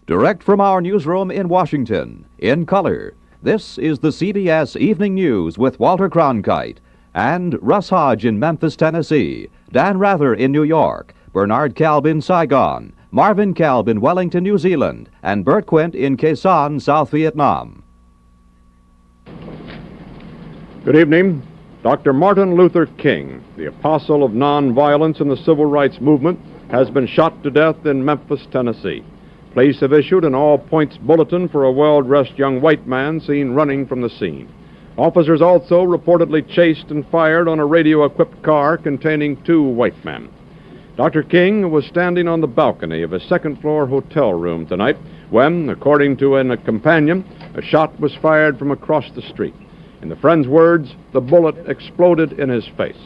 Direct from our newsroom in Washington, in color, this is the CBS Evening News with Walter Cronkite and Russ Hodge in Memphis, Tennessee, Dan Rather in New York, Bernard Kalb in Saigon, Marvin Kalb in Wellington, New Zealand, and Bert Quint in Quezon, South Vietnam. Good evening. Dr. Martin Luther King, the apostle of nonviolence in the civil rights movement, has been shot to death in Memphis, Tennessee. Police have issued an all-points bulletin for a well-dressed young white man seen running from the scene. Officers also reportedly chased and fired on a radio-equipped car containing 2 white men. Dr. King was standing on the balcony of a second-floor hotel room tonight when, according to a companion, a shot was fired from across the street. In the friend's words, the bullet exploded in his face.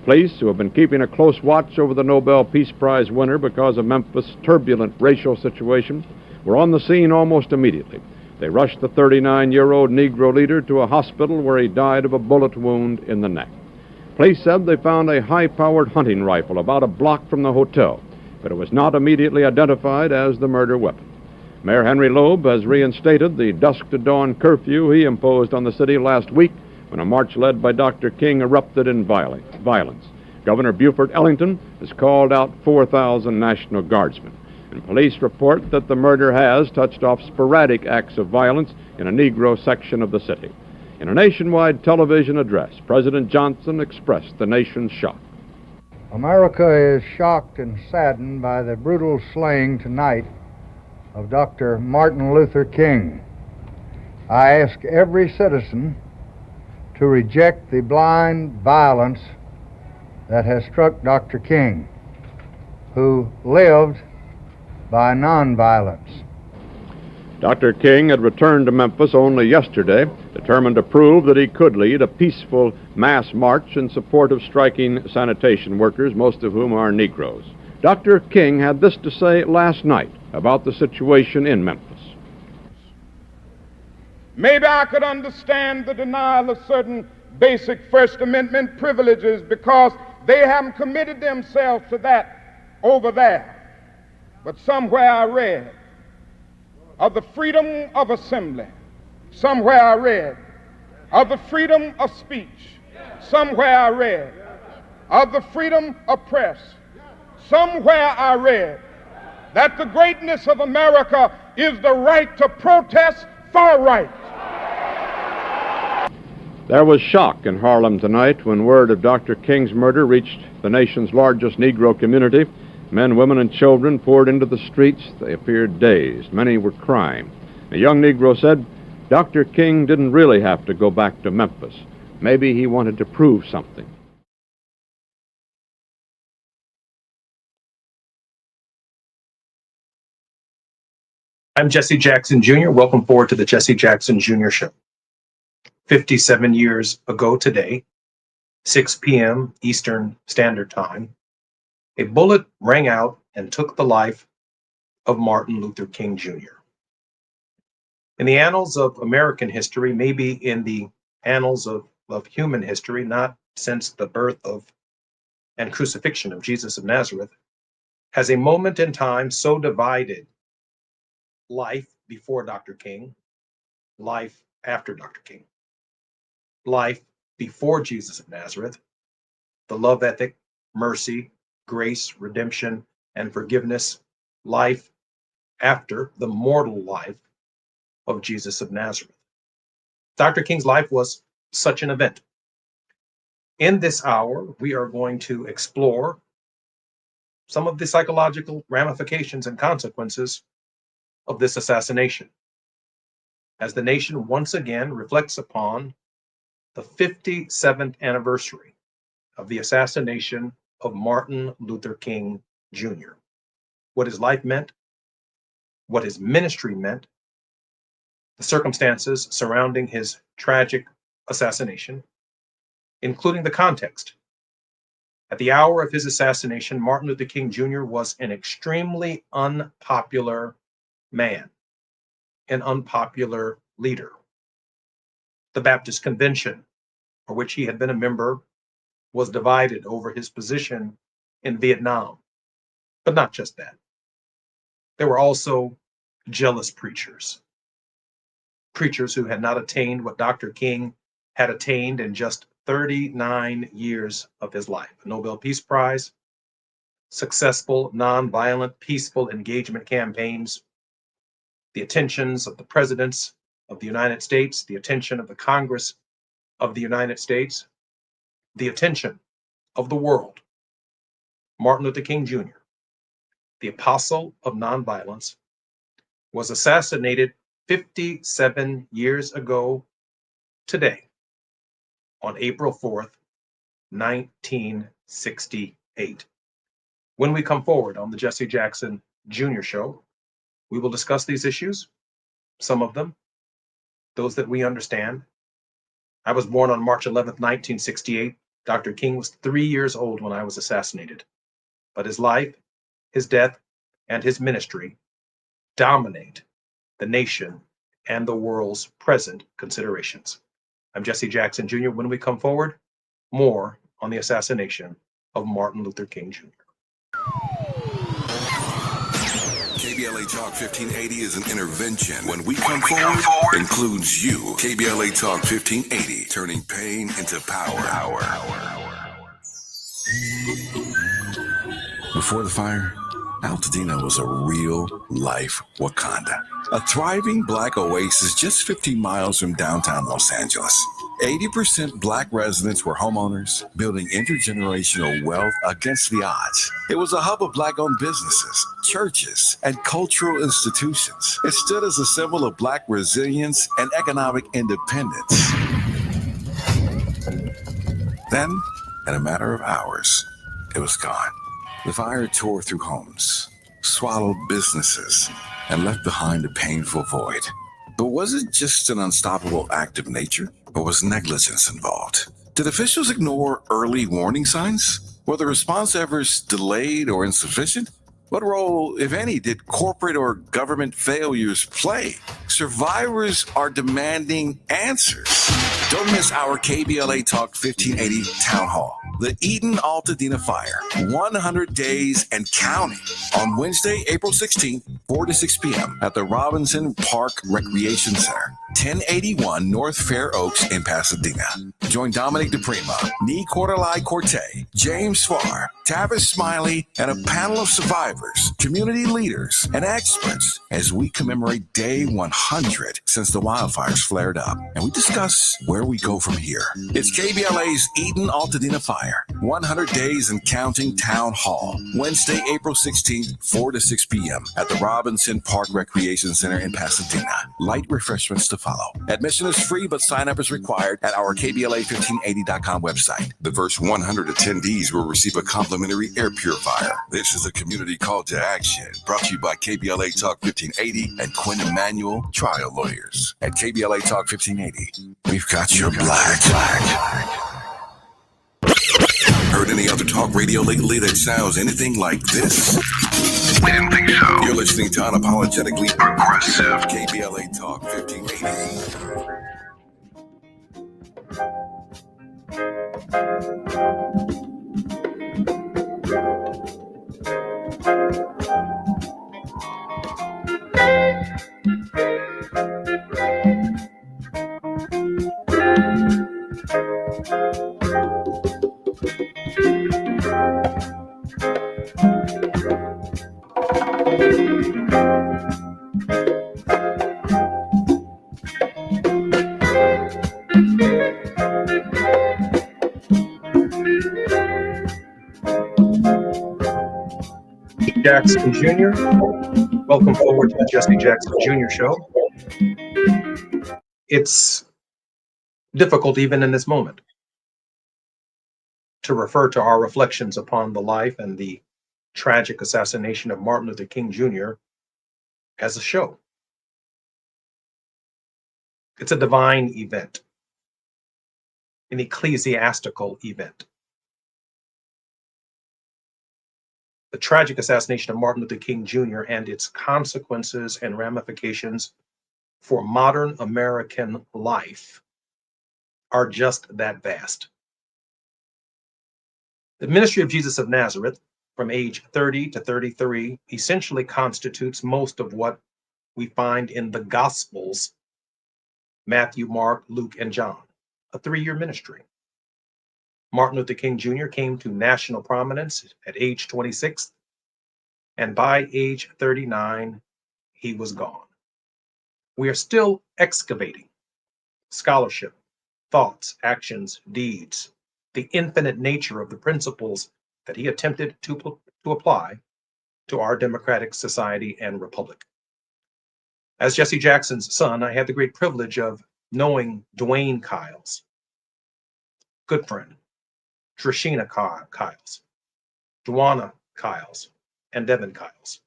Police, who have been keeping a close watch over the Nobel Peace Prize winner because of Memphis' turbulent racial situation, were on the scene almost immediately. They rushed the 39-year-old Negro leader to a hospital where he died of a bullet wound in the neck. Police said they found a high-powered hunting rifle about a block from the hotel, but it was not immediately identified as the murder weapon. Mayor Henry Loeb has reinstated the dusk-to-dawn curfew he imposed on the city last week when a march led by Dr. King erupted in violence. Governor Buford Ellington has called out 4,000 National Guardsmen, and police report that the murder has touched off sporadic acts of violence in a Negro section of the city. In a nationwide television address, President Johnson expressed the nation's shock. America is shocked and saddened by the brutal slaying tonight of Dr. Martin Luther King. I ask every citizen to reject the blind violence that has struck Dr. King, who lived by nonviolence. Dr. King had returned to Memphis only yesterday, determined to prove that he could lead a peaceful mass march in support of striking sanitation workers, most of whom are Negroes. Dr. King had this to say last night about the situation in Memphis. Maybe I could understand the denial of certain basic First Amendment privileges because they haven't committed themselves to that over there. But somewhere I read of the freedom of assembly. Somewhere I read of the freedom of speech. Somewhere I read of the freedom of press. Somewhere I read that the greatness of America is the right to protest for right. There was shock in Harlem tonight when word of Dr. King's murder reached the nation's largest Negro community. Men, women, and children poured into the streets. They appeared dazed. Many were crying. A young Negro said Dr. King didn't really have to go back to Memphis. Maybe he wanted to prove something. I'm Jesse Jackson Jr. Welcome forward to the Jesse Jackson Jr. Show. 57 years ago today, 6 p.m. Eastern Standard Time, a bullet rang out and took the life of Martin Luther King Jr. In the annals of American history, maybe in the annals of human history, not since the birth of and crucifixion of Jesus of Nazareth, has a moment in time so divided life before Dr. King, life after Dr. King. Life before Jesus of Nazareth, the love ethic, mercy, grace, redemption, and forgiveness. Life after the mortal life of Jesus of Nazareth. Dr. King's life was such an event. In this hour, we are going to explore some of the psychological ramifications and consequences of this assassination, as the nation once again reflects upon the 57th anniversary of the assassination of Martin Luther King Jr. What his life meant, what his ministry meant, the circumstances surrounding his tragic assassination, including the context At the hour of his assassination, Martin Luther King Jr. was an extremely unpopular man, an unpopular leader. The Baptist Convention, for which he had been a member, was divided over his position in Vietnam. But not just that. There were also jealous preachers, preachers who had not attained what Dr. King had attained in just 39 years of his life. A Nobel Peace Prize, successful, nonviolent, peaceful engagement campaigns, the attentions of the presidents of the United States, the attention of the Congress of the United States, the attention of the world. Martin Luther King Jr., the apostle of nonviolence, was assassinated 57 years ago today, on April 4th, 1968. When we come forward on the Jesse Jackson Jr. Show, we will discuss these issues, some of them, those that we understand. I was born on March 11th, 1968. Dr. King was 3 years old when I was assassinated. But his life, his death, and his ministry dominate the nation and the world's present considerations. I'm Jesse Jackson Jr. When we come forward, more on the assassination of Martin Luther King Jr. KBLA Talk 1580 is an intervention. When we come forward, includes you. KBLA Talk 1580, turning pain into power. Before the fire, Altadena was a real-life Wakanda. A thriving black oasis just 15 miles from downtown Los Angeles. 80% black residents were homeowners, building intergenerational wealth against the odds. It was a hub of black-owned businesses, churches, and cultural institutions. It stood as a symbol of black resilience and economic independence. Then, in a matter of hours, it was gone. The fire tore through homes, swallowed businesses, and left behind a painful void. But was it just an unstoppable act of nature, or was negligence involved? Did officials ignore early warning signs? Were the response efforts delayed or insufficient? What role, if any, did corporate or government failures play? Survivors are demanding answers. Don't miss our KBLA Talk 1580 Town Hall. The Eden Altadena Fire, 100 days and counting, on Wednesday, April 16th, 4 to 6 p.m. at the Robinson Park Recreation Center, 1081 North Fair Oaks in Pasadena. Join Dominic DePrima, Nee Cordelai Corte, James Farr, Tavis Smiley, and a panel of survivors, community leaders, and experts as we commemorate day 100 since the wildfires flared up. And we discuss where we go from here. It's KBLA's Eden Altadena Fire, 100 days and counting Town Hall, Wednesday, April 16th, 4 to 6 p.m. at the Robinson Park Recreation Center in Pasadena. Light refreshments to follow. Admission is free, but sign-up is required at our KBLA1580.com website. The first 100 attendees will receive a complimentary air purifier. This is a community call to action, brought to you by KBLA Talk 1580 and Quinn Emanuel Trial Lawyers. At KBLA Talk 1580, we've got your black. Heard any other talk radio lately that sounds anything like this? Didn't think so. You're listening to Unapologetically Progressive KBLA Talk 1580. Jackson Jr. Welcome forward to the Jesse Jackson Jr. Show. It's difficult even in this moment to refer to our reflections upon the life and the tragic assassination of Martin Luther King Jr. as a show. It's a divine event, an ecclesiastical event. the tragic assassination of Martin Luther King Jr. and its consequences and ramifications for modern American life are just that vast. The ministry of Jesus of Nazareth, from age 30 to 33, essentially constitutes most of what we find in the Gospels: Matthew, Mark, Luke, and John, a 3-year ministry. Martin Luther King Jr. came to national prominence at age 26, and by age 39, he was gone. We are still excavating scholarship, thoughts, actions, deeds, the infinite nature of the principles that he attempted to apply to our democratic society and republic. As Jesse Jackson's son, I had the great privilege of knowing Dwayne Kiles, good friend, Trishina Kiles, Duana Kiles, and Devin Kiles.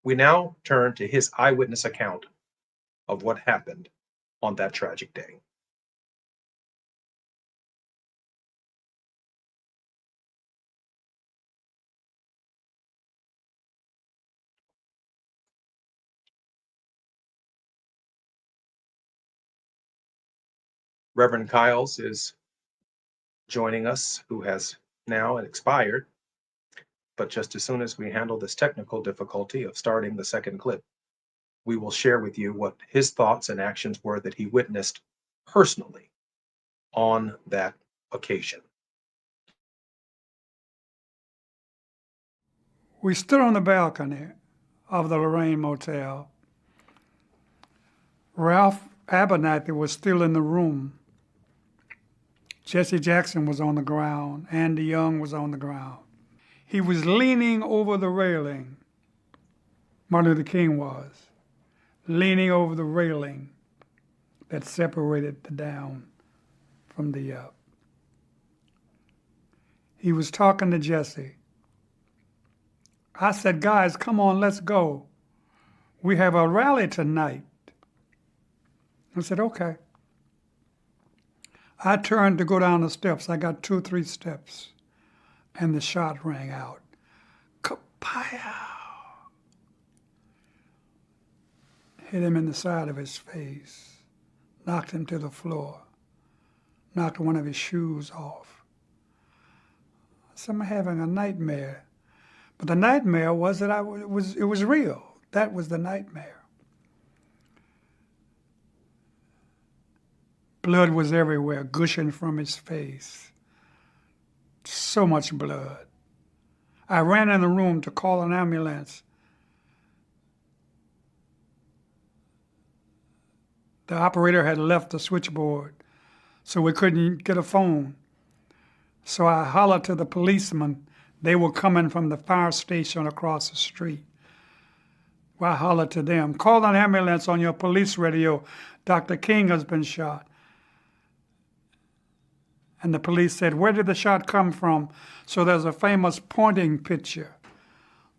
We now turn to his eyewitness account of what happened on that tragic day. Reverend Kiles is joining us, who has now expired, but just as soon as we handle this technical difficulty of starting the second clip, we will share with you what his thoughts and actions were that he witnessed personally on that occasion. We stood on the balcony of the Lorraine Motel. Ralph Abernathy was still in the room. Jesse Jackson was on the ground. Andy Young was on the ground. He was leaning over the railing. Martin Luther King was leaning over the railing that separated the down from the up. He was talking to Jesse. I said, guys, come on, let's go. We have a rally tonight. I said, okay. I turned to go down the steps. I got 2 or 3 steps, and the shot rang out. Kapow! Hit him in the side of his face, knocked him to the floor, knocked one of his shoes off. I said, I'm having a nightmare. But the nightmare was that it was real. That was the nightmare. Blood was everywhere, gushing from his face. So much blood. I ran in the room to call an ambulance. The operator had left the switchboard, so we couldn't get a phone. So I hollered to the policemen. They were coming from the fire station across the street. Well, I hollered to them, call an ambulance on your police radio. Dr. King has been shot. And the police said, where did the shot come from? So there's a famous pointing picture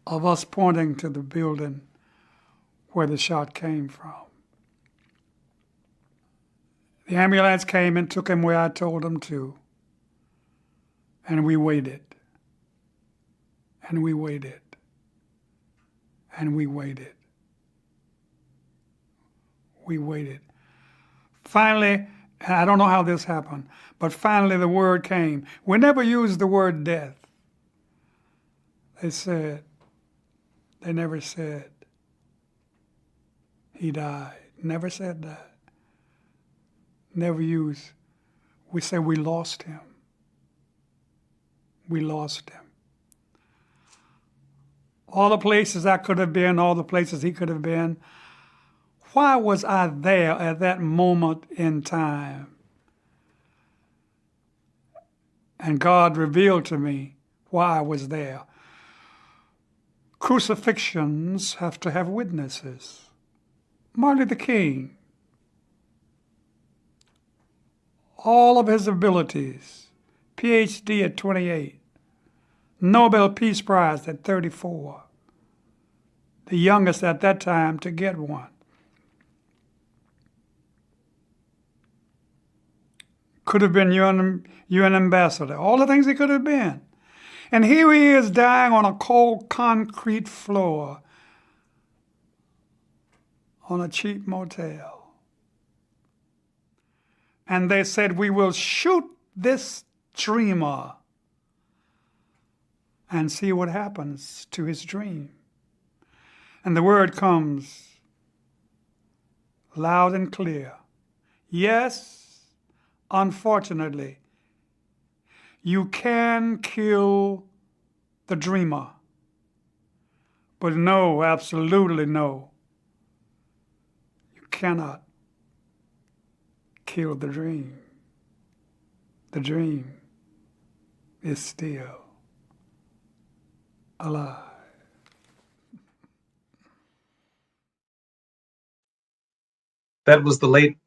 of us pointing to the building where the shot came from. The ambulance came and took him where I told him to. And we waited. And we waited. And we waited. We waited. Finally, and I don't know how this happened, but finally the word came. We never used the word death. They never said he died. Never said that. Never used. We said we lost him. We lost him. All the places I could have been, all the places he could have been. Why was I there at that moment in time? And God revealed to me why I was there. Crucifixions have to have witnesses. Martin Luther King, all of his abilities, PhD at 28, Nobel Peace Prize at 34, the youngest at that time to get one. Could have been UN ambassador, all the things he could have been. And here he is dying on a cold concrete floor on a cheap motel. And they said, we will shoot this dreamer and see what happens to his dream. And the word comes loud and clear. Yes, unfortunately, you can kill the dreamer. But no, absolutely no, you cannot kill the dream. The dream is still alive. That was the late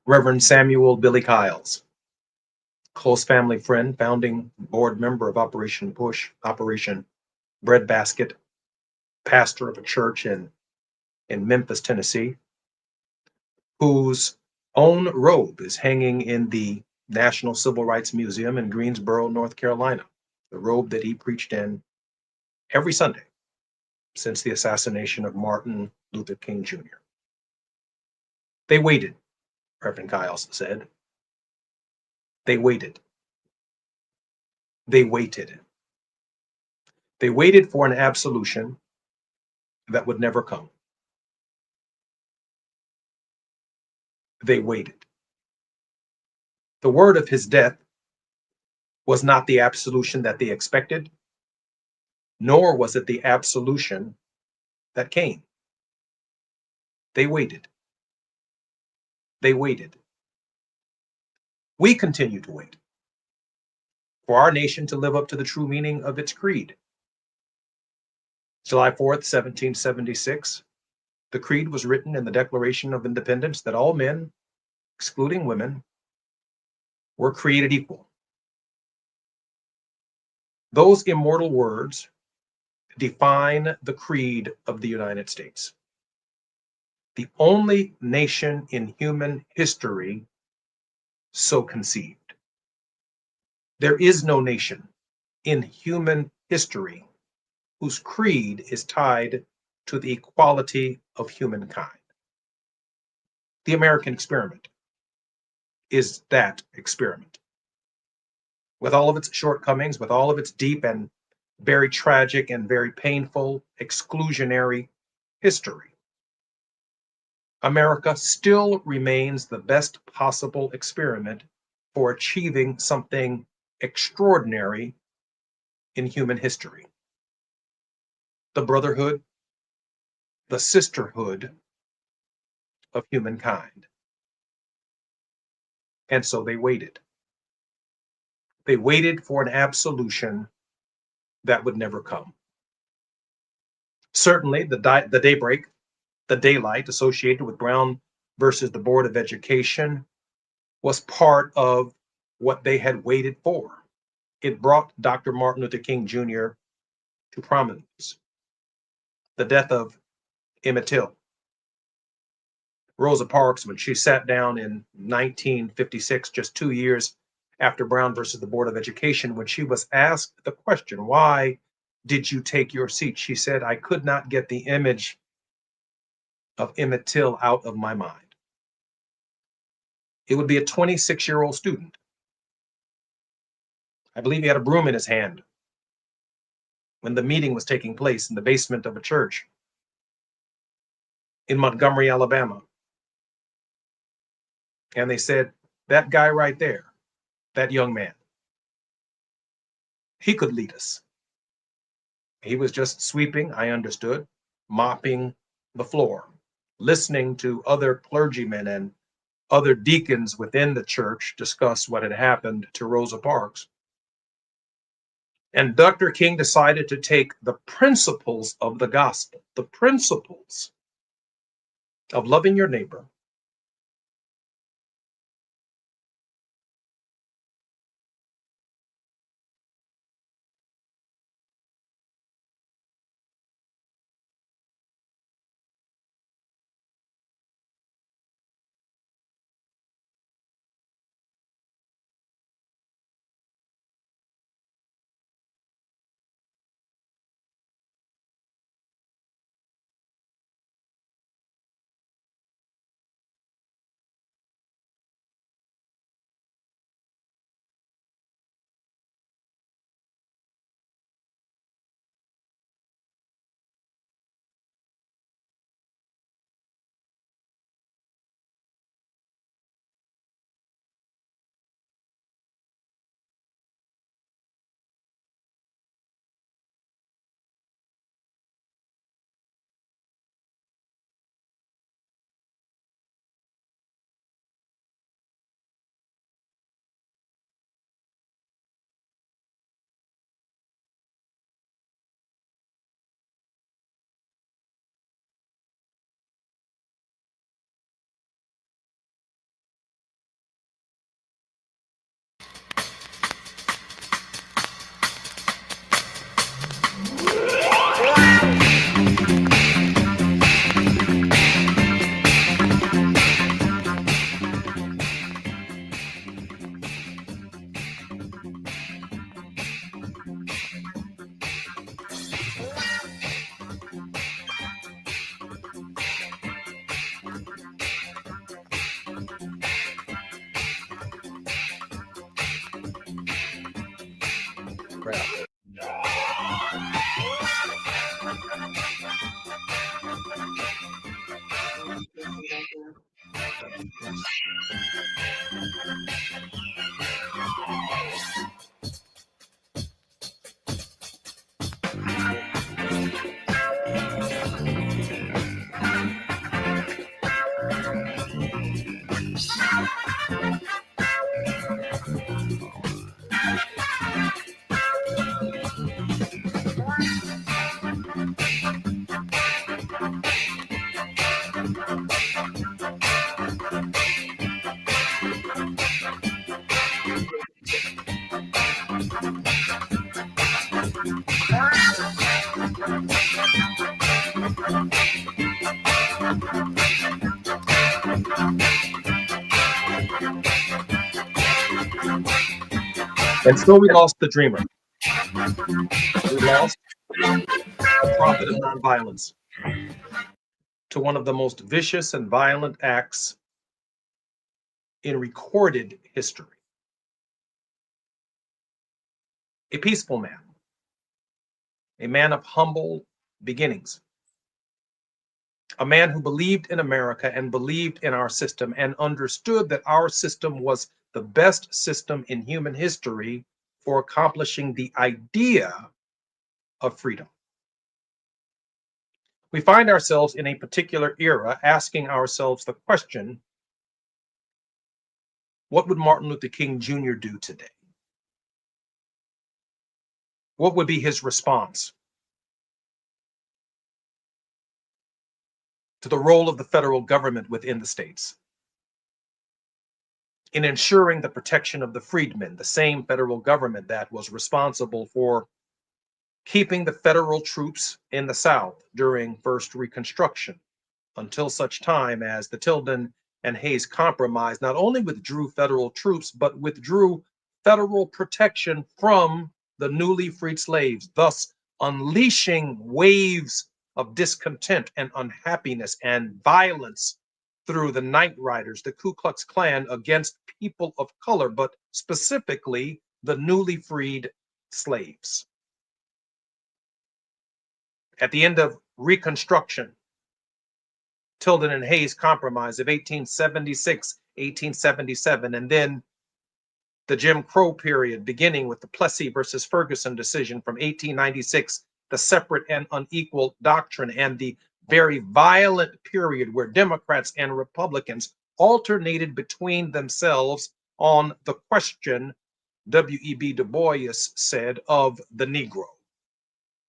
Reverend Samuel Billy Kiles, close family friend, founding board member of Operation Push, Operation Breadbasket, pastor of a church in Memphis, Tennessee, whose own robe is hanging in the National Civil Rights Museum in Greensboro, North Carolina, the robe that he preached in every Sunday since the assassination of Martin Luther King Jr. They waited, Reverend Kiles said. They waited. They waited. They waited for an absolution that would never come. They waited. The word of his death was not the absolution that they expected, nor was it the absolution that came. They waited. They waited. We continue to wait for our nation to live up to the true meaning of its creed. July 4th, 1776, the creed was written in the Declaration of Independence that all men, excluding women, were created equal. Those immortal words define the creed of the United States. The only nation in human history so conceived. There is no nation in human history whose creed is tied to the equality of humankind. The American experiment is that experiment. With all of its shortcomings, with all of its deep and very tragic and very painful exclusionary history, America still remains the best possible experiment for achieving something extraordinary in human history. The brotherhood, the sisterhood of humankind. And so they waited. They waited for an absolution that would never come. Certainly, the daybreak, the daylight associated with Brown versus the Board of Education was part of what they had waited for. It brought Dr. Martin Luther King Jr. to prominence. The death of Emmett Till. Rosa Parks, when she sat down in 1956, just 2 years after Brown versus the Board of Education, when she was asked the question, why did you take your seat? She said, I could not get the image of Emmett Till out of my mind. It would be a 26-year-old student. I believe he had a broom in his hand when the meeting was taking place in the basement of a church in Montgomery, Alabama. And they said, that guy right there, that young man, he could lead us. He was just sweeping, I understood, mopping the floor, listening to other clergymen and other deacons within the church discuss what had happened to Rosa Parks. And Dr. King decided to take the principles of the gospel, the principles of loving your neighbor, And so we lost the dreamer. We lost the prophet of nonviolence to one of the most vicious and violent acts in recorded history. A peaceful man, a man of humble beginnings, a man who believed in America and believed in our system and understood that our system was the best system in human history for accomplishing the idea of freedom. We find ourselves in a particular era asking ourselves the question, what would Martin Luther King Jr. do today? What would be his response to the role of the federal government within the states in ensuring the protection of the freedmen, the same federal government that was responsible for keeping the federal troops in the South during first Reconstruction until such time as the Tilden and Hayes Compromise not only withdrew federal troops, but withdrew federal protection from the newly freed slaves, thus unleashing waves of discontent and unhappiness and violence through the Night Riders, the Ku Klux Klan, against people of color, but specifically the newly freed slaves. At the end of Reconstruction, Tilden and Hayes Compromise of 1876, 1877, and then the Jim Crow period, beginning with the Plessy versus Ferguson decision from 1896, the separate and unequal doctrine, and the very violent period where Democrats and Republicans alternated between themselves on the question, W.E.B. Du Bois said, of the Negro.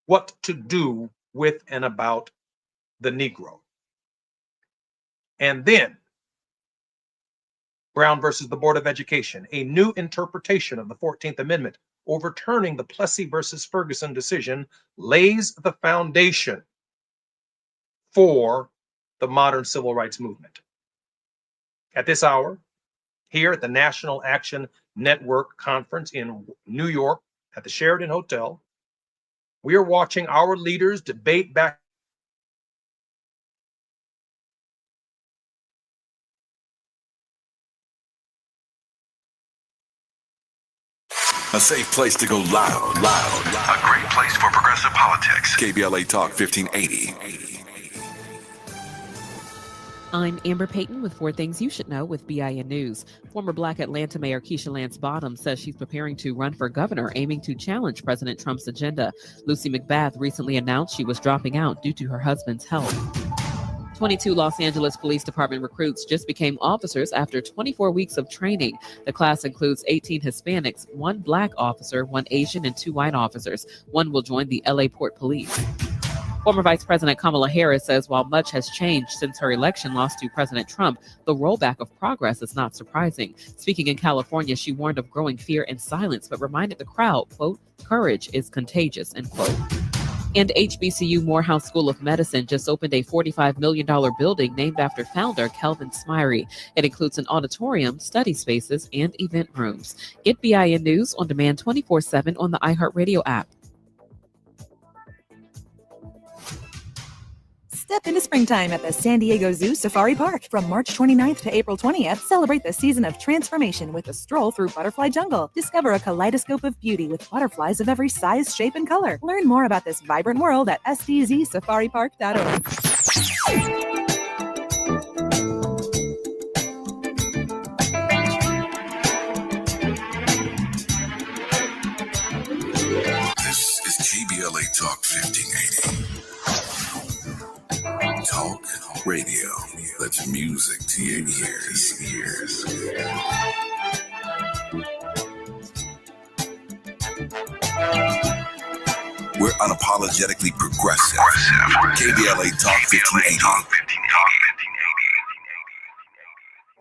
What to do with and about the Negro. And then Brown versus the Board of Education, a new interpretation of the 14th Amendment, overturning the Plessy versus Ferguson decision, lays the foundation for the modern civil rights movement. At this hour, here at the National Action Network Conference in New York at the Sheraton Hotel, we are watching our leaders debate back. A safe place to go loud. A great place for progressive politics. KBLA Talk 1580. I'm Amber Payton with 4 Things You Should Know with BIN News. Former Black Atlanta Mayor Keisha Lance Bottom says she's preparing to run for governor, aiming to challenge President Trump's agenda. Lucy McBath recently announced she was dropping out due to her husband's health. 22 Los Angeles Police Department recruits just became officers after 24 weeks of training. The class includes 18 Hispanics, 1 Black officer, 1 Asian, and 2 white officers. 1 will join the LA Port Police. Former Vice President Kamala Harris says while much has changed since her election loss to President Trump, the rollback of progress is not surprising. Speaking in California, she warned of growing fear and silence, but reminded the crowd, quote, "Courage is contagious," end quote. And HBCU Morehouse School of Medicine just opened a $45 million building named after founder Kelvin Smyre. It includes an auditorium, study spaces, and event rooms. Get BIN News on demand 24/7 on the iHeartRadio app. Step into springtime at the San Diego Zoo Safari Park. From March 29th to April 20th, celebrate the season of transformation with a stroll through Butterfly Jungle. Discover a kaleidoscope of beauty with butterflies of every size, shape, and color. Learn more about this vibrant world at sdzsafaripark.org. This is GBLA Talk 1580. Talk radio. That's music to your ears. We're unapologetically progressive. KBLA Talk 1580.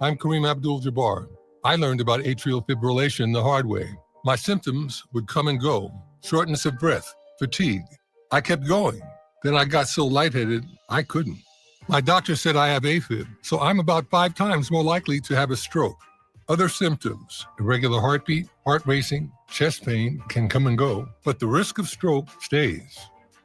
I'm Kareem Abdul-Jabbar. I learned about atrial fibrillation the hard way. My symptoms would come and go. Shortness of breath, fatigue. I kept going. Then I got so lightheaded, I couldn't. My doctor said I have AFib, so I'm about 5 times more likely to have a stroke. Other symptoms, irregular heartbeat, heart racing, chest pain can come and go, but the risk of stroke stays.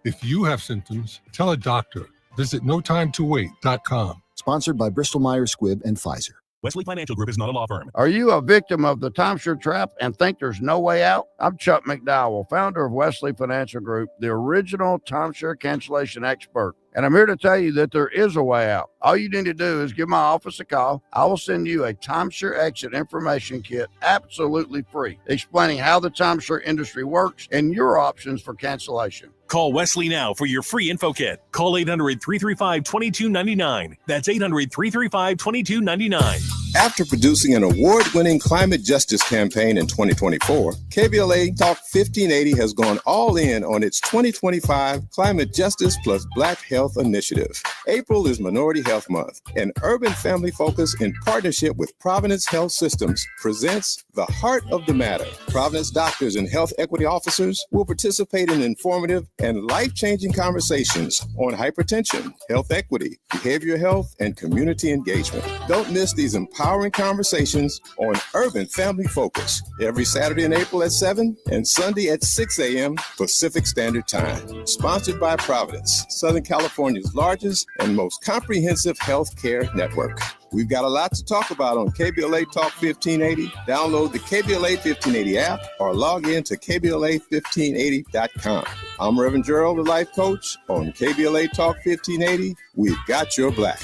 If you have symptoms, tell a doctor. Visit notimetowait.com. Sponsored by Bristol-Myers Squibb and Pfizer. Wesley Financial Group is not a law firm. Are you a victim of the timeshare trap and think there's no way out? I'm Chuck McDowell, founder of Wesley Financial Group, the original timeshare cancellation expert. And I'm here to tell you that there is a way out. All you need to do is give my office a call. I will send you a timeshare exit information kit absolutely free, explaining how the timeshare industry works and your options for cancellation. Call Wesley now for your free info kit. Call 800-335-2299. That's 800-335-2299. After producing an award-winning climate justice campaign in 2024, KBLA Talk 1580 has gone all in on its 2025 Climate Justice plus Black Health Initiative. April is Minority Health Month, and Urban Family Focus in partnership with Providence Health Systems presents The Heart of the Matter. Providence doctors and health equity officers will participate in informative and life-changing conversations on hypertension, health equity, behavioral health, and community engagement. Don't miss these empowering conversations on Urban Family Focus every Saturday in April at 7 and Sunday at 6 a.m. Pacific Standard Time. Sponsored by Providence, Southern California's largest and most comprehensive health care network. We've got a lot to talk about on KBLA Talk 1580. Download the KBLA 1580 app or log in to KBLA1580.com. I'm Reverend Gerald, the life coach. On KBLA Talk 1580, we've got your black.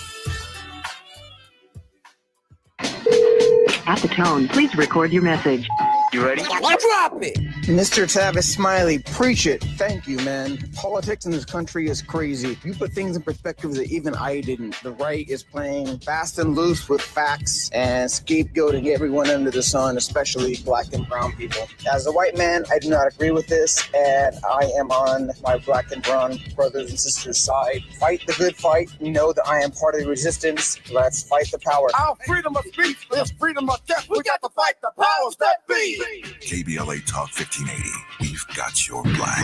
At the tone, please record your message. You ready? Drop it! Mr. Tavis Smiley, preach it. Thank you, man. Politics in this country is crazy. You put things in perspective that even I didn't. The right is playing fast and loose with facts and scapegoating everyone under the sun, especially black and brown people. As a white man, I do not agree with this, and I am on my black and brown brothers and sisters' side. Fight the good fight. You know that I am part of the resistance. Let's fight the power. Our freedom of speech is freedom of death. We got to fight the powers that be. KBLA Talk 1580. We've got your black.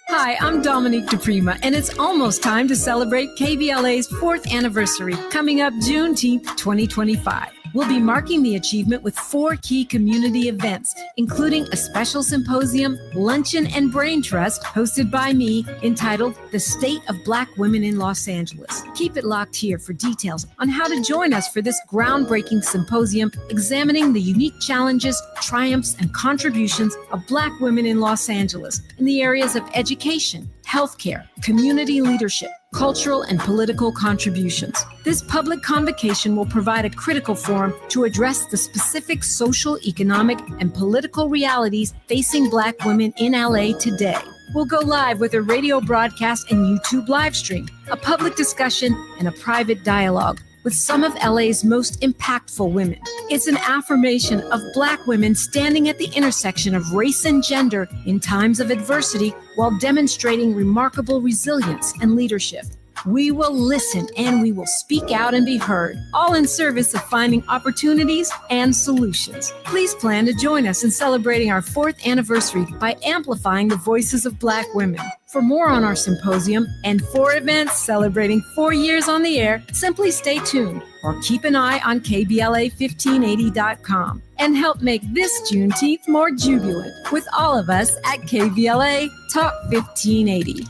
Hi, I'm Dominique DePrima, and it's almost time to celebrate KBLA's 4th anniversary, coming up Juneteenth 2025. We'll be marking the achievement with 4 key community events, including a special symposium, luncheon, and brain trust hosted by me entitled The State of Black Women in Los Angeles. Keep it locked here for details on how to join us for this groundbreaking symposium examining the unique challenges, triumphs, and contributions of Black women in Los Angeles in the areas of education, healthcare, community leadership, cultural and political contributions. This public convocation will provide a critical forum to address the specific social, economic, and political realities facing Black women in LA today. We'll go live with a radio broadcast and YouTube live stream, a public discussion, and a private dialogue with some of LA's most impactful women. It's an affirmation of Black women standing at the intersection of race and gender in times of adversity while demonstrating remarkable resilience and leadership. We will listen and we will speak out and be heard, all in service of finding opportunities and solutions. Please plan to join us in celebrating our 4th anniversary by amplifying the voices of Black women. For more on our symposium and 4 events celebrating 4 years on the air, simply stay tuned or keep an eye on KBLA1580.com and help make this Juneteenth more jubilant with all of us at KBLA Talk 1580.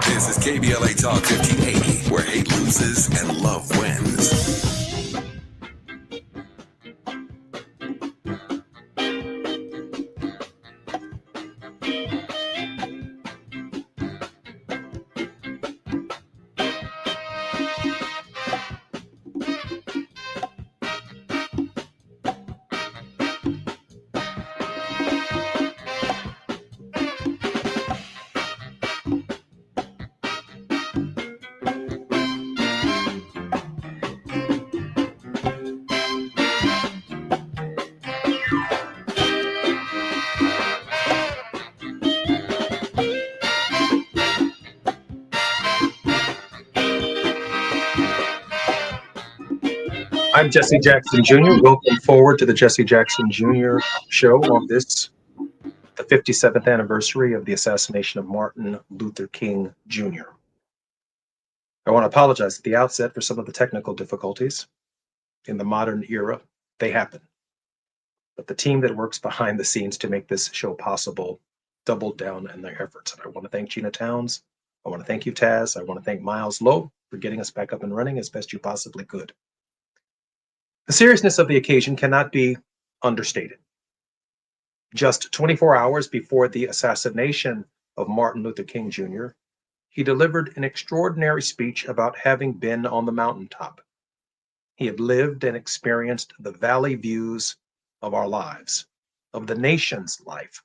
This is KBLA Talk 1580, where hate loses and love wins. I'm Jesse Jackson Jr. Welcome forward to the Jesse Jackson Jr. show on this, the 57th anniversary of the assassination of Martin Luther King Jr. I want to apologize at the outset for some of the technical difficulties. In the modern era, they happen. But the team that works behind the scenes to make this show possible doubled down in their efforts. And I want to thank Gina Towns. I want to thank you, Taz. I want to thank Miles Lowe for getting us back up and running as best you possibly could. The seriousness of the occasion cannot be understated. Just 24 hours before the assassination of Martin Luther King Jr., he delivered an extraordinary speech about having been on the mountaintop. He had lived and experienced the valley views of our lives, of the nation's life.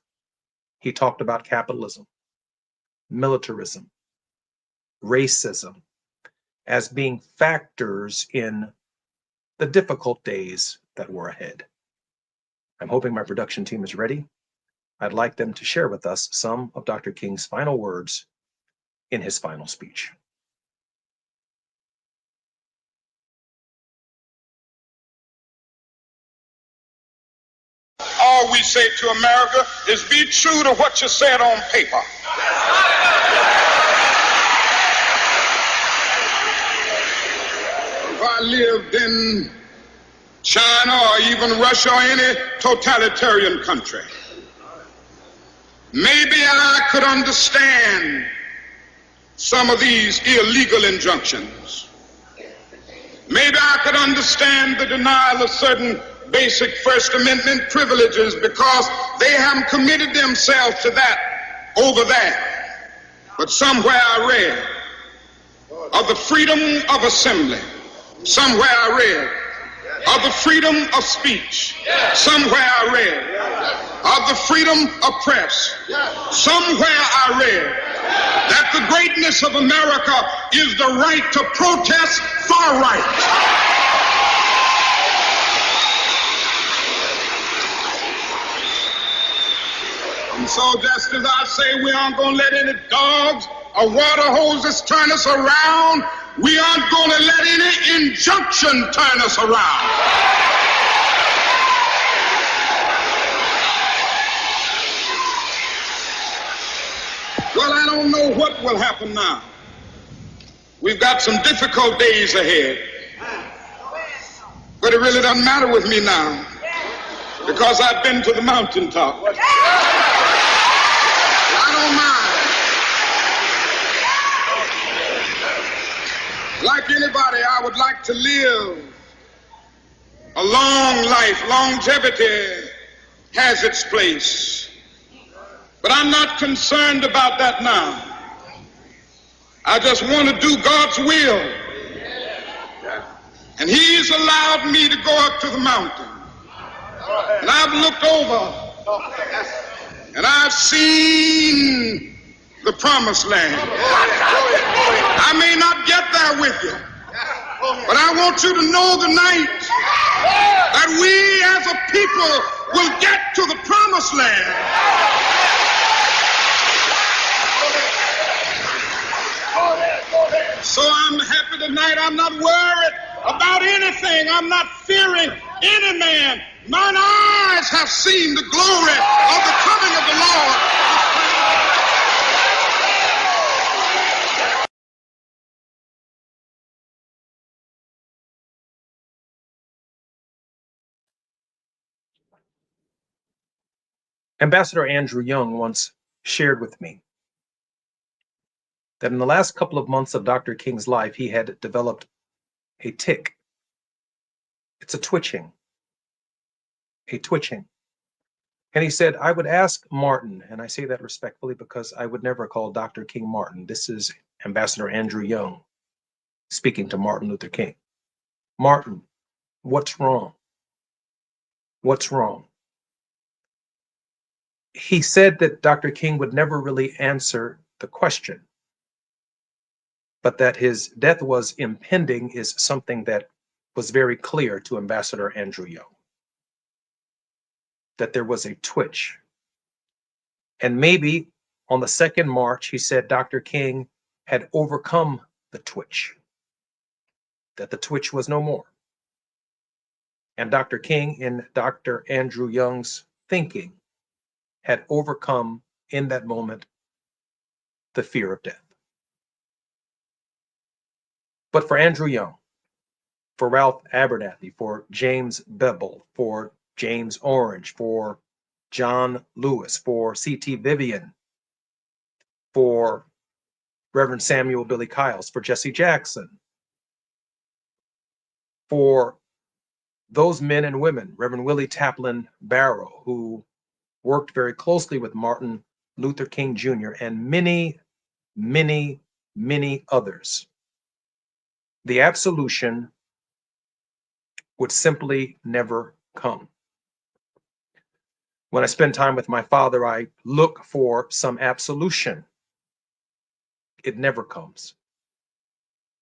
He talked about capitalism, militarism, racism as being factors in the difficult days that were ahead. I'm hoping my production team is ready. I'd like them to share with us some of Dr. King's final words in his final speech. All we say to America is be true to what you said on paper. If I lived in China or even Russia or any totalitarian country, maybe I could understand some of these illegal injunctions. Maybe I could understand the denial of certain basic First Amendment privileges because they haven't committed themselves to that over there. But somewhere I read of the freedom of assembly. Somewhere I read of the freedom of speech. Somewhere I read of the freedom of press. Somewhere I read that the greatness of America is the right to protest far right. And so just as I say we aren't going to let any dogs or water hoses turn us around, we aren't going to let any injunction turn us around. Well, I don't know what will happen now. We've got some difficult days ahead. But it really doesn't matter with me now because I've been to the mountaintop. I don't mind. Like anybody, I would like to live a long life. Longevity has its place. But I'm not concerned about that now. I just want to do God's will. And He's allowed me to go up to the mountain. And I've looked over and I've seen the promised land. I may not get there with you, but I want you to know tonight that we as a people will get to the promised land. So I'm happy tonight. I'm not worried about anything. I'm not fearing any man. Mine eyes have seen the glory of the coming of the Lord. Ambassador Andrew Young once shared with me that in the last couple of months of Dr. King's life, he had developed a tic. It's a twitching. And he said, I would ask Martin, and I say that respectfully because I would never call Dr. King Martin. This is Ambassador Andrew Young speaking to Martin Luther King. Martin, what's wrong? What's wrong? He said that Dr. King would never really answer the question, but that his death was impending is something that was very clear to Ambassador Andrew Young. That there was a twitch. And maybe on the 2nd March, he said Dr. King had overcome the twitch, that the twitch was no more. And Dr. King, in Dr. Andrew Young's thinking, had overcome in that moment the fear of death. But for Andrew Young, for Ralph Abernathy, for James Bevel, for James Orange, for John Lewis, for C.T. Vivian, for Reverend Samuel Billy Kyles, for Jesse Jackson, for those men and women, Reverend Willie Taplin Barrow, who worked very closely with Martin Luther King Jr., and many, many, many others, the absolution would simply never come. When I spend time with my father, I look for some absolution. It never comes.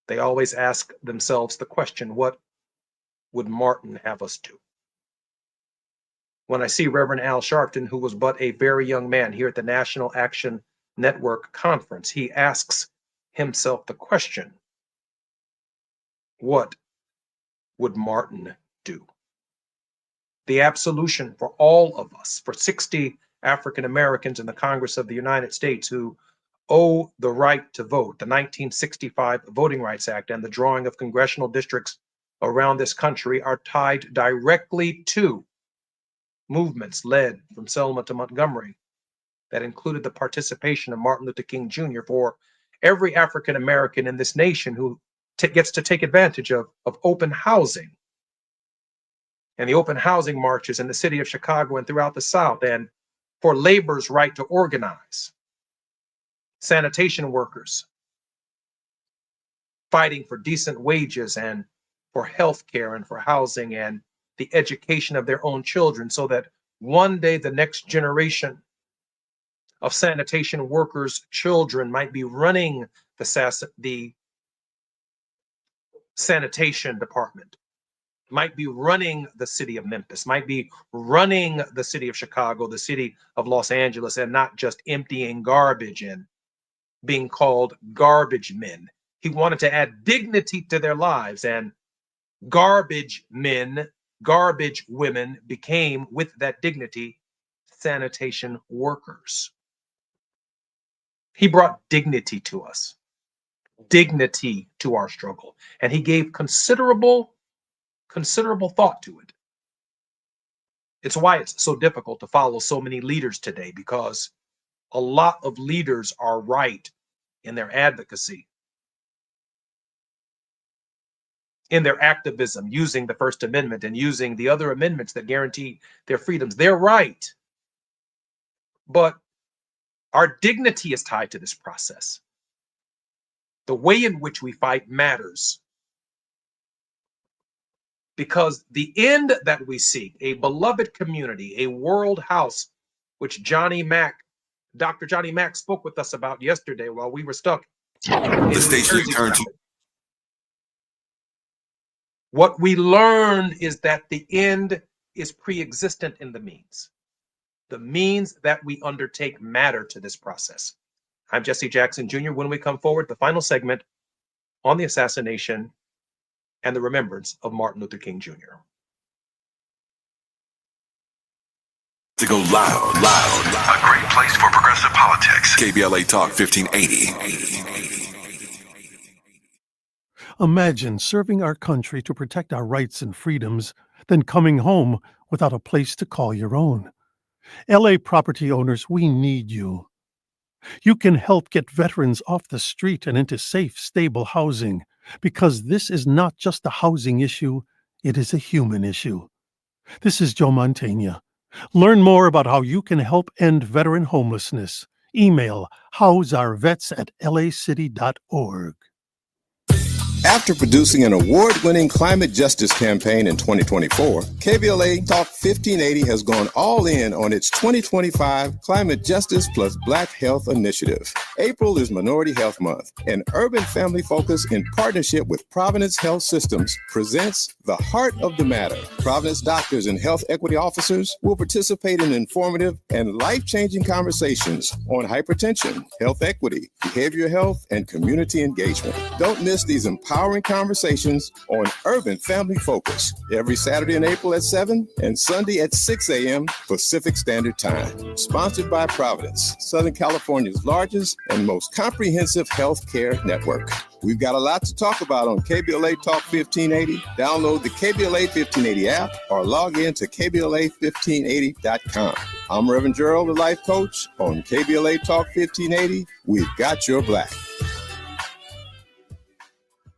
They always ask themselves the question, what would Martin have us do? When I see Reverend Al Sharpton, who was but a very young man here at the National Action Network conference, he asks himself the question, what would Martin do? The absolution for all of us, for 60 African Americans in the Congress of the United States who owe the right to vote, the 1965 Voting Rights Act and the drawing of congressional districts around this country are tied directly to movements led from Selma to Montgomery that included the participation of Martin Luther King Jr. For every African American in this nation who gets to take advantage of open housing and the open housing marches in the city of Chicago and throughout the South, and for labor's right to organize, sanitation workers fighting for decent wages and for health care and for housing and the education of their own children, so that one day the next generation of sanitation workers' children might be running the sanitation department, might be running the city of Memphis, might be running the city of Chicago, the city of Los Angeles, and not just emptying garbage and being called garbage men. He wanted to add dignity to their lives, and garbage men, garbage women became, with that dignity, sanitation workers. He brought dignity to us, dignity to our struggle, and he gave considerable thought to it. It's why it's so difficult to follow so many leaders today, because a lot of leaders are right in their advocacy, in their activism, using the First Amendment and using the other amendments that guarantee their freedoms. They're right. But our dignity is tied to this process. The way in which we fight matters, because the end that we seek, a beloved community, a world house, which Dr. Johnny Mack spoke with us about yesterday while we were stuck in The station you turn to. What we learn is that the end is pre-existent in the means. The means that we undertake matter to this process. I'm Jesse Jackson Jr. When we come forward, the final segment on the assassination and the remembrance of Martin Luther King Jr. To go loud. A great place for progressive politics. KBLA Talk 1580. Imagine serving our country to protect our rights and freedoms, then coming home without a place to call your own. LA property owners, we need you. You can help get veterans off the street and into safe, stable housing, because this is not just a housing issue, it is a human issue. This is Joe Mantegna. Learn more about how you can help end veteran homelessness. Email houseuravets@lacity.org. After producing an award-winning climate justice campaign in 2024, KBLA Talk 1580 has gone all in on its 2025 Climate Justice plus Black Health Initiative. April is Minority Health Month, and Urban Family Focus, in partnership with Providence Health Systems, presents The Heart of the Matter. Providence doctors and health equity officers will participate in informative and life-changing conversations on hypertension, health equity, behavioral health, and community engagement. Don't miss these empowering empowering conversations on Urban Family Focus every Saturday in April at 7 and Sunday at 6 a.m. Pacific Standard Time. Sponsored by Providence, Southern California's largest and most comprehensive health care network. We've got a lot to talk about on KBLA Talk 1580. Download the KBLA 1580 app or log in to KBLA1580.com. I'm Reverend Gerald, the life coach. On KBLA Talk 1580, we've got your black.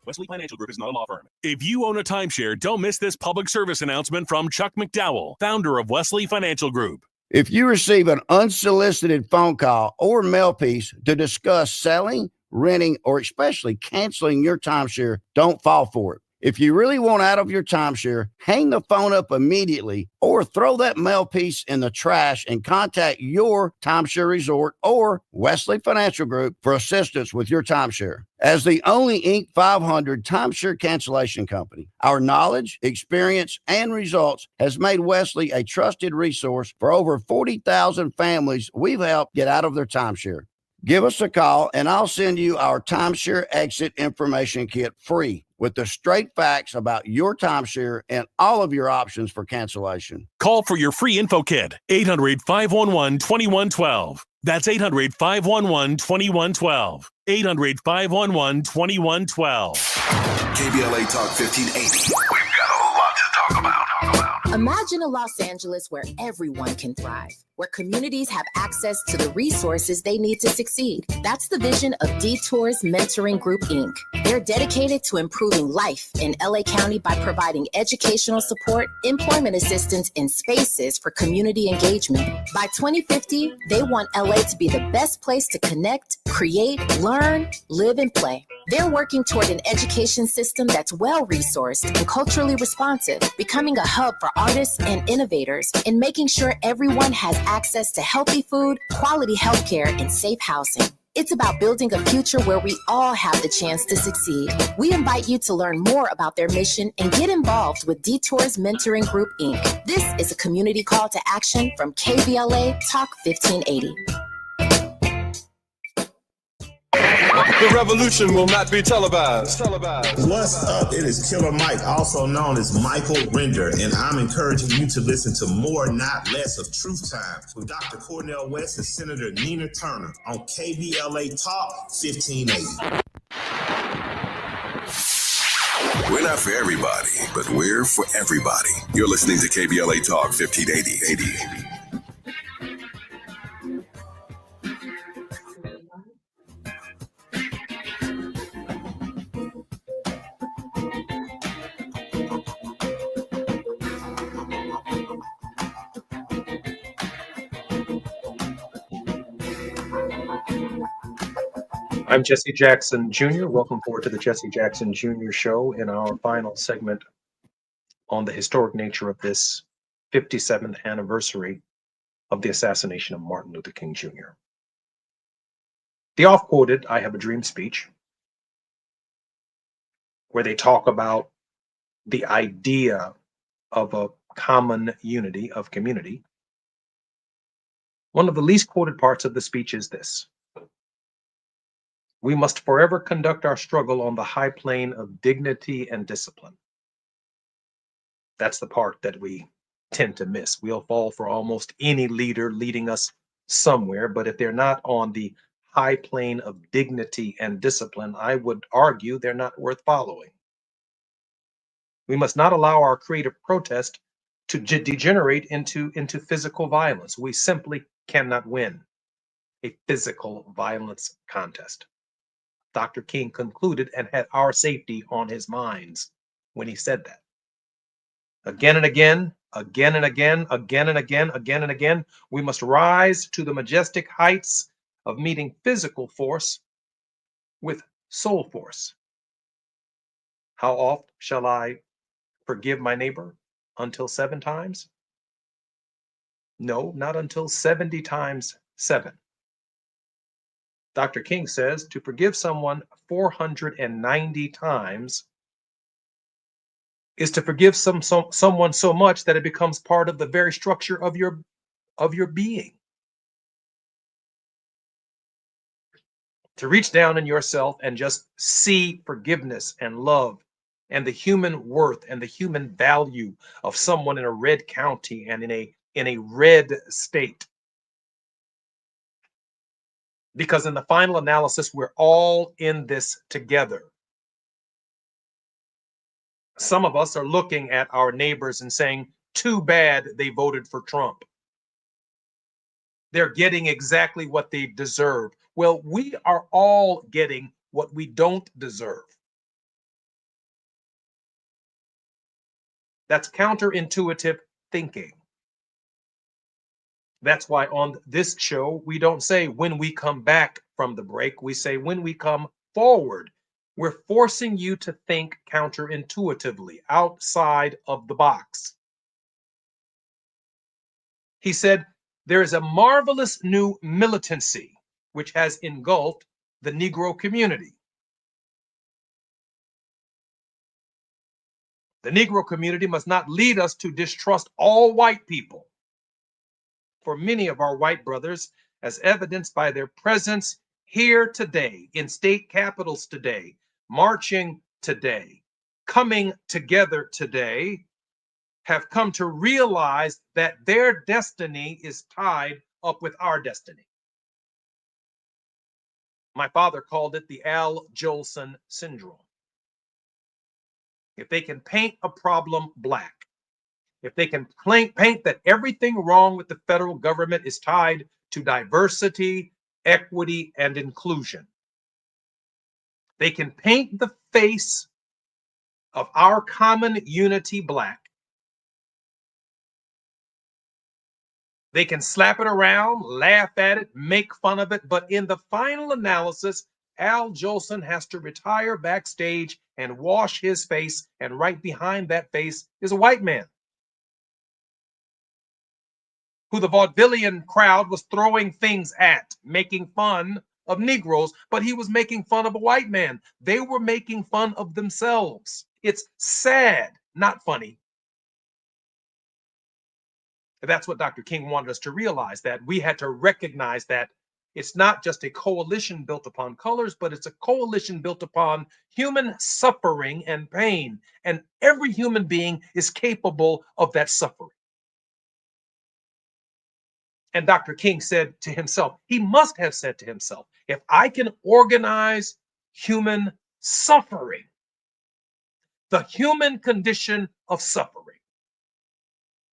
Wesley Financial Group is not a law firm. If you own a timeshare, don't miss this public service announcement from Chuck McDowell, founder of Wesley Financial Group. If you receive an unsolicited phone call or mail piece to discuss selling, renting, or especially canceling your timeshare, don't fall for it. If you really want out of your timeshare, hang the phone up immediately or throw that mail piece in the trash and contact your timeshare resort or Wesley Financial Group for assistance with your timeshare. As the only Inc. 500 timeshare cancellation company, our knowledge, experience, and results has made Wesley a trusted resource for over 40,000 families we've helped get out of their timeshare. Give us a call and I'll send you our timeshare exit information kit free with the straight facts about your timeshare and all of your options for cancellation. Call for your free info kit, 800-511-2112. That's 800-511-2112. 800-511-2112. KBLA Talk 1580. We've got a lot to talk about. Imagine a Los Angeles where everyone can thrive, where communities have access to the resources they need to succeed. That's the vision of Detours Mentoring Group, Inc. They're dedicated to improving life in LA County by providing educational support, employment assistance, and spaces for community engagement. By 2050, they want LA to be the best place to connect, create, learn, live, and play. They're working toward an education system that's well-resourced and culturally responsive, becoming a hub for artists and innovators, and making sure everyone has access to healthy food, quality healthcare, and safe housing. It's about building a future where we all have the chance to succeed. We invite you to learn more about their mission and get involved with Detours Mentoring Group, Inc. This is a community call to action from KBLA Talk 1580. The revolution will not be televised. What's up? It is Killer Mike, also known as Michael Render, and I'm encouraging you to listen to more, not less, of Truth Time with Dr. Cornel West and Senator Nina Turner on KBLA Talk 1580. We're not for everybody, but we're for everybody. You're listening to KBLA Talk 1580. I'm Jesse Jackson Jr. Welcome forward to the Jesse Jackson Jr. Show in our final segment on the historic nature of this 57th anniversary of the assassination of Martin Luther King Jr. The oft-quoted I Have a Dream speech, where they talk about the idea of a common unity of community. One of the least quoted parts of the speech is this: we must forever conduct our struggle on the high plane of dignity and discipline. That's the part that we tend to miss. We'll fall for almost any leader leading us somewhere, but if they're not on the high plane of dignity and discipline, I would argue they're not worth following. We must not allow our creative protest to degenerate into physical violence. We simply cannot win a physical violence contest. Dr. King concluded and had our safety on his minds when he said that. Again and again, again and again, again and again, again and again, we must rise to the majestic heights of meeting physical force with soul force. How oft shall I forgive my neighbor? Until 7 times? No, not until 70 times 7. Dr. King says to forgive someone 490 times is to forgive someone so much that it becomes part of the very structure of your being. to reach down in yourself and just see forgiveness and love and the human worth and the human value of someone in a red county and in a red state. Because in the final analysis, we're all in this together. Some of us are looking at our neighbors and saying, too bad they voted for Trump. They're getting exactly what they deserve. Well, we are all getting what we don't deserve. That's counterintuitive thinking. That's why on this show, we don't say when we come back from the break, we say when we come forward. We're forcing you to think counterintuitively, outside of the box. He said, there is a marvelous new militancy which has engulfed the Negro community. The Negro community must not lead us to distrust all white people. For many of our white brothers, as evidenced by their presence here today, in state capitals today, marching today, coming together today, have come to realize that their destiny is tied up with our destiny. My father called it the Al Jolson syndrome. If they can paint a problem black, if they can paint that everything wrong with the federal government is tied to diversity, equity, and inclusion, they can paint the face of our common unity black. They can slap it around, laugh at it, make fun of it, but in the final analysis, Al Jolson has to retire backstage and wash his face, and right behind that face is a white man who the vaudevillian crowd was throwing things at, making fun of Negroes, but he was making fun of a white man. They were making fun of themselves. It's sad, not funny. That's what Dr. King wanted us to realize, that we had to recognize that it's not just a coalition built upon colors, but it's a coalition built upon human suffering and pain. And every human being is capable of that suffering. And Dr. King said to himself, he must have said to himself, if I can organize human suffering, the human condition of suffering,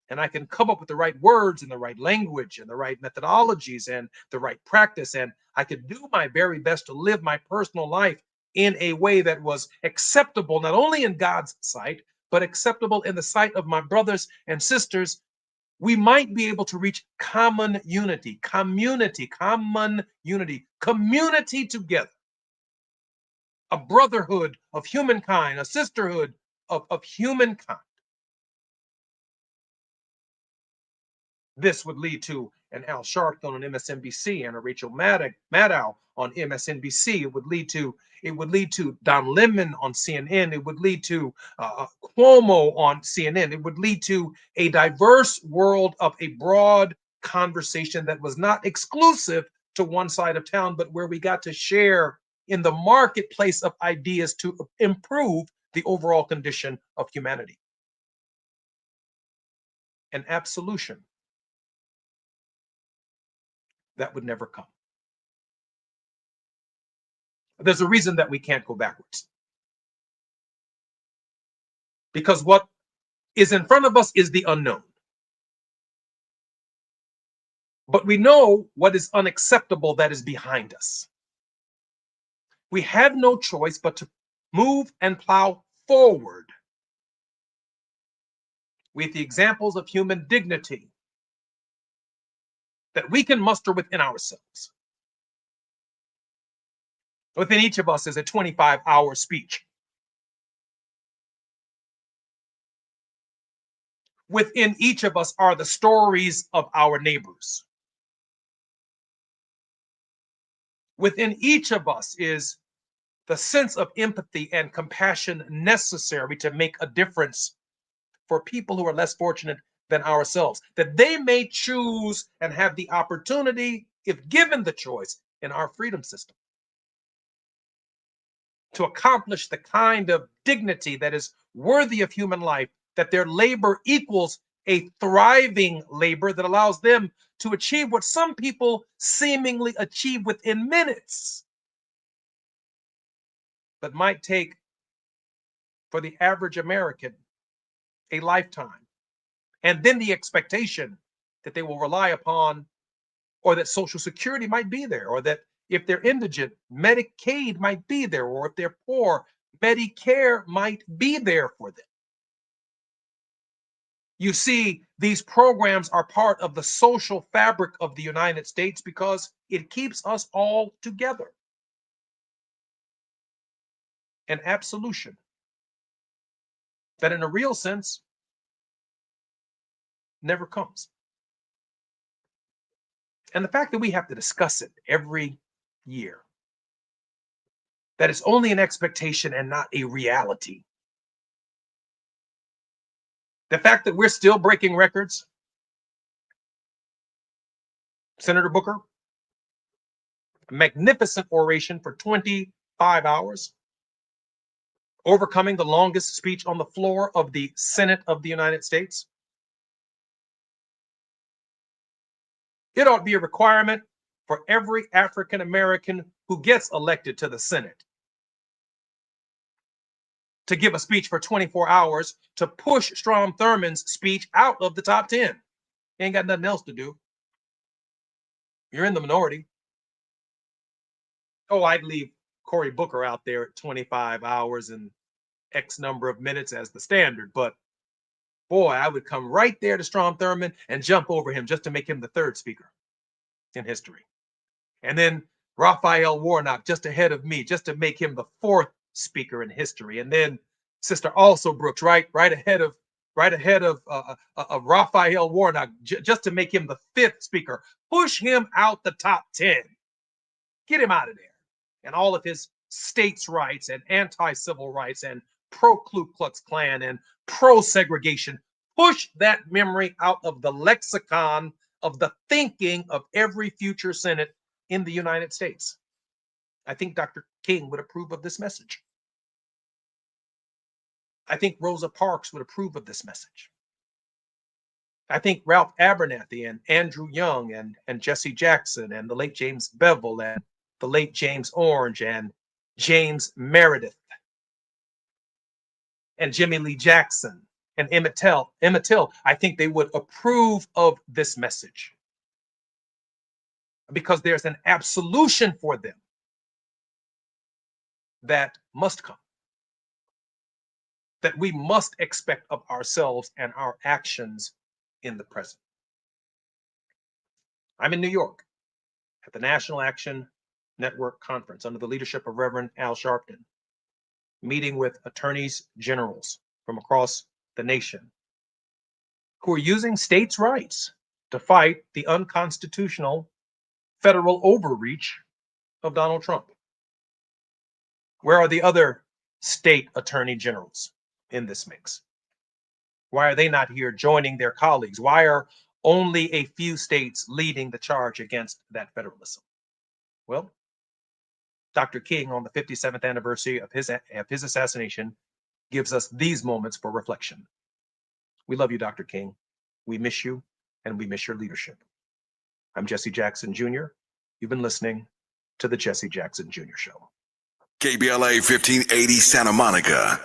and I can come up with the right words and the right language and the right methodologies and the right practice, and I could do my very best to live my personal life in a way that was acceptable, not only in God's sight, but acceptable in the sight of my brothers and sisters, we might be able to reach common unity, community together, a brotherhood of humankind, a sisterhood of humankind. This would lead to an Al Sharpton on MSNBC and a Rachel Maddow on MSNBC. It would lead to Don Lemon on CNN. It would lead to Cuomo on CNN. It would lead to a diverse world of a broad conversation that was not exclusive to one side of town, but where we got to share in the marketplace of ideas to improve the overall condition of humanity. An absolution that would never come. There's a reason that we can't go backwards. Because what is in front of us is the unknown. But we know what is unacceptable that is behind us. We have no choice but to move and plow forward with the examples of human dignity that we can muster within ourselves. Within each of us is a 25-hour speech. Within each of us are the stories of our neighbors. Within each of us is the sense of empathy and compassion necessary to make a difference for people who are less fortunate than ourselves, that they may choose and have the opportunity, if given the choice, in our freedom system. to accomplish the kind of dignity that is worthy of human life, that their labor equals a thriving labor that allows them to achieve what some people seemingly achieve within minutes, but might take for the average American a lifetime. And then the expectation that they will rely upon, or that Social Security might be there, or that if they're indigent, Medicaid might be there, or if they're poor, Medicare might be there for them. You see, these programs are part of the social fabric of the United States because it keeps us all together. An absolution that, in a real sense, never comes. And the fact that we have to discuss it every year, that it's only an expectation and not a reality. The fact that we're still breaking records. Senator Booker, a magnificent oration for 25 hours, overcoming the longest speech on the floor of the Senate of the United States. It ought to be a requirement for every African American who gets elected to the Senate to give a speech for 24 hours to push Strom Thurmond's speech out of the top 10. He ain't got nothing else to do. You're in the minority. Oh, I'd leave Cory Booker out there at 25 hours and X number of minutes as the standard, but boy, I would come right there to Strom Thurmond and jump over him just to make him the third speaker in history. And then Raphael Warnock just ahead of me, just to make him the fourth speaker in history. And then Sister Also Brooks right ahead of Raphael Warnock, just to make him the fifth speaker. Push him out the top 10. Get him out of there. And all of his states' rights and anti-civil rights and pro-Ku Klux Klan and pro-segregation. Push that memory out of the lexicon of the thinking of every future Senate in the United States. I think Dr. King would approve of this message. I think Rosa Parks would approve of this message. I think Ralph Abernathy and Andrew Young and Jesse Jackson and the late James Bevel and the late James Orange and James Meredith and Jimmy Lee Jackson and Emmett Till, I think they would approve of this message because there's an absolution for them that must come, that we must expect of ourselves and our actions in the present. I'm in New York at the National Action Network Conference under the leadership of Reverend Al Sharpton, meeting with attorneys generals from across the nation who are using states' rights to fight the unconstitutional federal overreach of Donald Trump. Where are the other state attorney generals in this mix? Why are they not here joining their colleagues? Why are only a few states leading the charge against that federalism? Well, Dr. King, on the 57th anniversary of his assassination, gives us these moments for reflection. We love you, Dr. King. We miss you, and we miss your leadership. I'm Jesse Jackson Jr. You've been listening to The Jesse Jackson Jr. Show. KBLA 1580 Santa Monica.